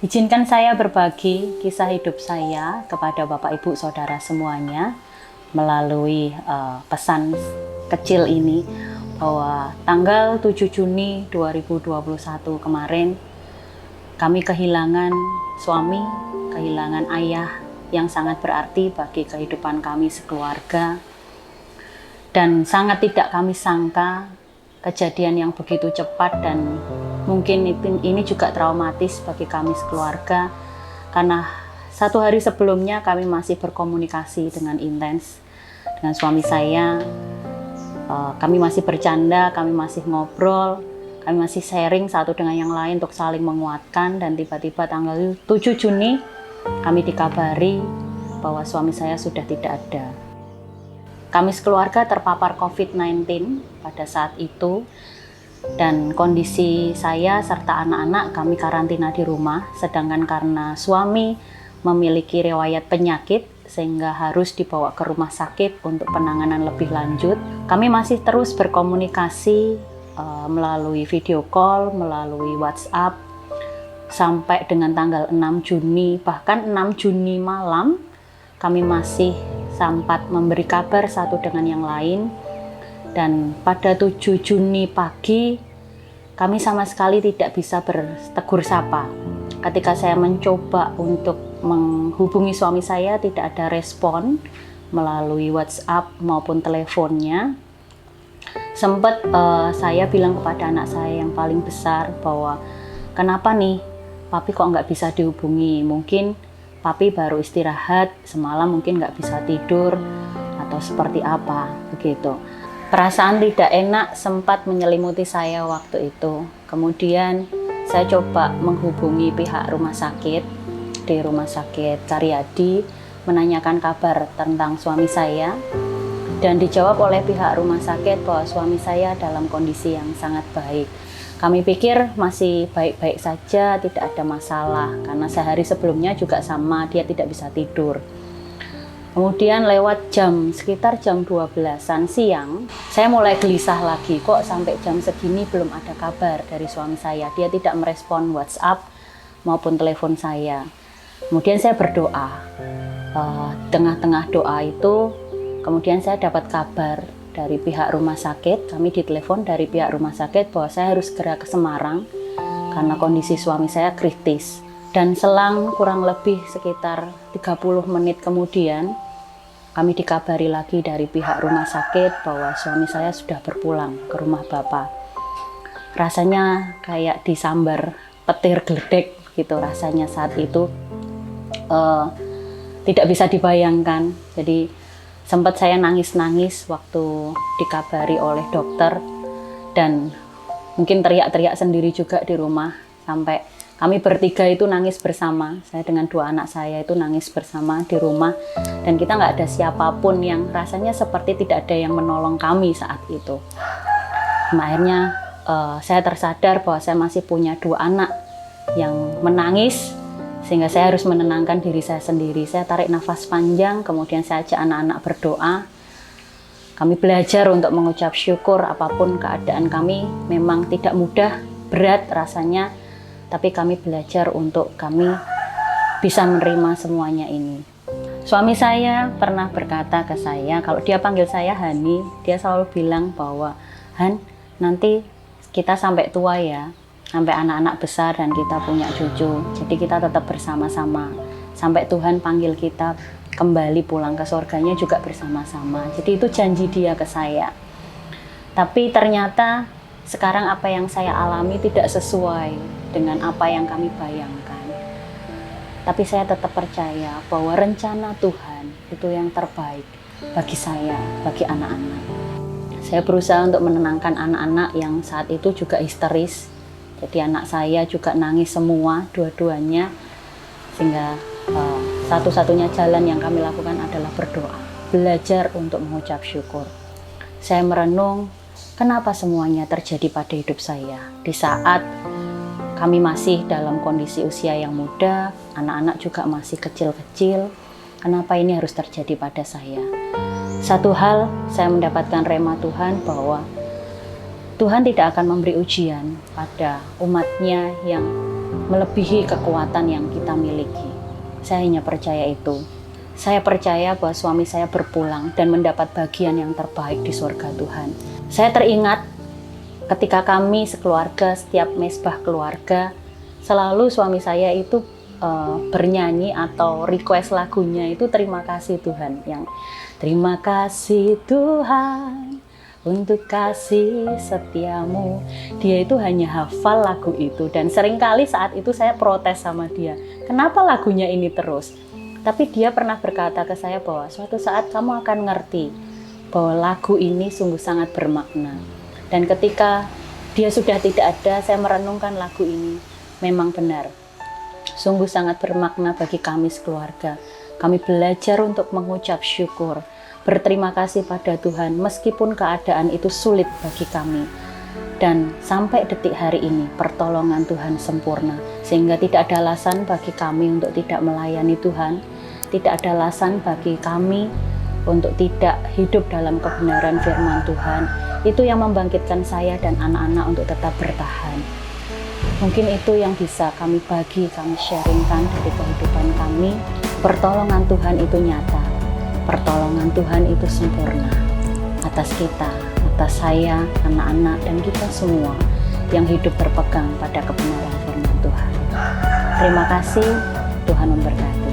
Izinkan saya berbagi kisah hidup saya kepada Bapak Ibu Saudara semuanya melalui pesan kecil ini bahwa tanggal 7 Juni 2021 kemarin kami kehilangan suami, kehilangan ayah yang sangat berarti bagi kehidupan kami sekeluarga, dan sangat tidak kami sangka kejadian yang begitu cepat, dan mungkin ini juga traumatis bagi kami sekeluarga karena satu hari sebelumnya kami masih berkomunikasi dengan intens dengan suami saya. Kami masih bercanda, kami masih ngobrol, kami masih sharing satu dengan yang lain untuk saling menguatkan, dan tiba-tiba tanggal 7 Juni kami dikabari bahwa suami saya sudah tidak ada. Kami sekeluarga terpapar COVID-19 pada saat itu, dan kondisi saya serta anak-anak kami karantina di rumah, sedangkan karena suami memiliki riwayat penyakit sehingga harus dibawa ke rumah sakit untuk penanganan lebih lanjut. Kami masih terus berkomunikasi melalui video call, melalui WhatsApp sampai dengan tanggal 6 Juni, bahkan 6 Juni malam kami masih sempat memberi kabar satu dengan yang lain. Dan pada 7 Juni pagi kami sama sekali tidak bisa bertegur sapa. Ketika saya mencoba untuk menghubungi suami saya, tidak ada respon melalui WhatsApp maupun teleponnya. Sempat saya bilang kepada anak saya yang paling besar bahwa kenapa nih papi kok nggak bisa dihubungi, mungkin papi baru istirahat semalam, mungkin nggak bisa tidur atau seperti apa begitu. Perasaan tidak enak sempat menyelimuti saya waktu itu. Kemudian saya coba menghubungi pihak rumah sakit di Rumah Sakit Karyadi, menanyakan kabar tentang suami saya, dan dijawab oleh pihak rumah sakit bahwa suami saya dalam kondisi yang sangat baik. Kami pikir masih baik-baik saja, tidak ada masalah, karena sehari sebelumnya juga sama, dia tidak bisa tidur. Kemudian lewat sekitar jam 12-an siang, saya mulai gelisah lagi, kok sampai jam segini belum ada kabar dari suami saya. Dia tidak merespon WhatsApp maupun telepon saya. Kemudian saya berdoa. Tengah-tengah doa itu, kemudian saya dapat kabar dari pihak rumah sakit. Kami ditelepon dari pihak rumah sakit bahwa saya harus segera ke Semarang karena kondisi suami saya kritis. Dan selang kurang lebih sekitar 30 menit kemudian, kami dikabari lagi dari pihak rumah sakit bahwa suami saya sudah berpulang ke rumah Bapak. Rasanya kayak disambar petir geledek gitu rasanya saat itu. Tidak bisa dibayangkan. Jadi sempat saya nangis-nangis waktu dikabari oleh dokter, dan mungkin teriak-teriak sendiri juga di rumah, sampai kami bertiga itu nangis bersama. Saya dengan dua anak saya itu nangis bersama di rumah, dan kita nggak ada siapapun yang rasanya seperti tidak ada yang menolong kami saat itu. Akhirnya saya tersadar bahwa saya masih punya dua anak yang menangis, sehingga saya harus menenangkan diri saya sendiri. Saya tarik nafas panjang, kemudian saya ajak anak-anak berdoa. Kami belajar untuk mengucap syukur apapun keadaan kami. Memang tidak mudah, berat rasanya, tapi kami belajar untuk kami bisa menerima semuanya ini. Suami saya pernah berkata ke saya, kalau dia panggil saya Hani, dia selalu bilang bahwa, Han, nanti kita sampai tua ya, sampai anak-anak besar dan kita punya cucu, jadi kita tetap bersama-sama sampai Tuhan panggil kita kembali pulang ke surganya juga bersama-sama. Jadi itu janji dia ke saya. Tapi ternyata sekarang apa yang saya alami tidak sesuai dengan apa yang kami bayangkan. Tapi saya tetap percaya bahwa rencana Tuhan itu yang terbaik bagi saya, bagi anak-anak. Saya berusaha untuk menenangkan anak-anak yang saat itu juga histeris. Jadi anak saya juga nangis semua, dua-duanya. Sehingga satu-satunya jalan yang kami lakukan adalah berdoa. Belajar untuk mengucap syukur. Saya merenung, kenapa semuanya terjadi pada hidup saya. Di saat kami masih dalam kondisi usia yang muda, anak-anak juga masih kecil-kecil, kenapa ini harus terjadi pada saya. Satu hal, saya mendapatkan rema Tuhan bahwa Tuhan tidak akan memberi ujian pada umatnya yang melebihi kekuatan yang kita miliki. Saya hanya percaya itu. Saya percaya bahwa suami saya berpulang dan mendapat bagian yang terbaik di surga Tuhan. Saya teringat ketika kami sekeluarga, setiap mesbah keluarga, selalu suami saya itu bernyanyi atau request lagunya itu terima kasih Tuhan. Yang terima kasih Tuhan untuk kasih setiamu. Dia itu hanya hafal lagu itu, dan seringkali saat itu saya protes sama dia, kenapa lagunya ini terus? Tapi dia pernah berkata ke saya bahwa suatu saat kamu akan ngerti bahwa lagu ini sungguh sangat bermakna. Dan ketika dia sudah tidak ada, saya merenungkan lagu ini, memang benar, sungguh sangat bermakna bagi kami sekeluarga. Kami belajar untuk mengucap syukur, berterima kasih pada Tuhan meskipun keadaan itu sulit bagi kami. Dan sampai detik hari ini pertolongan Tuhan sempurna, sehingga tidak ada alasan bagi kami untuk tidak melayani Tuhan, tidak ada alasan bagi kami untuk tidak hidup dalam kebenaran firman Tuhan. Itu yang membangkitkan saya dan anak-anak untuk tetap bertahan. Mungkin itu yang bisa kami bagi, kami sharingkan dari kehidupan kami. Pertolongan Tuhan itu nyata, pertolongan Tuhan itu sempurna atas kita, atas saya, anak-anak, dan kita semua yang hidup berpegang pada kebenaran firman Tuhan. Terima kasih, Tuhan memberkati.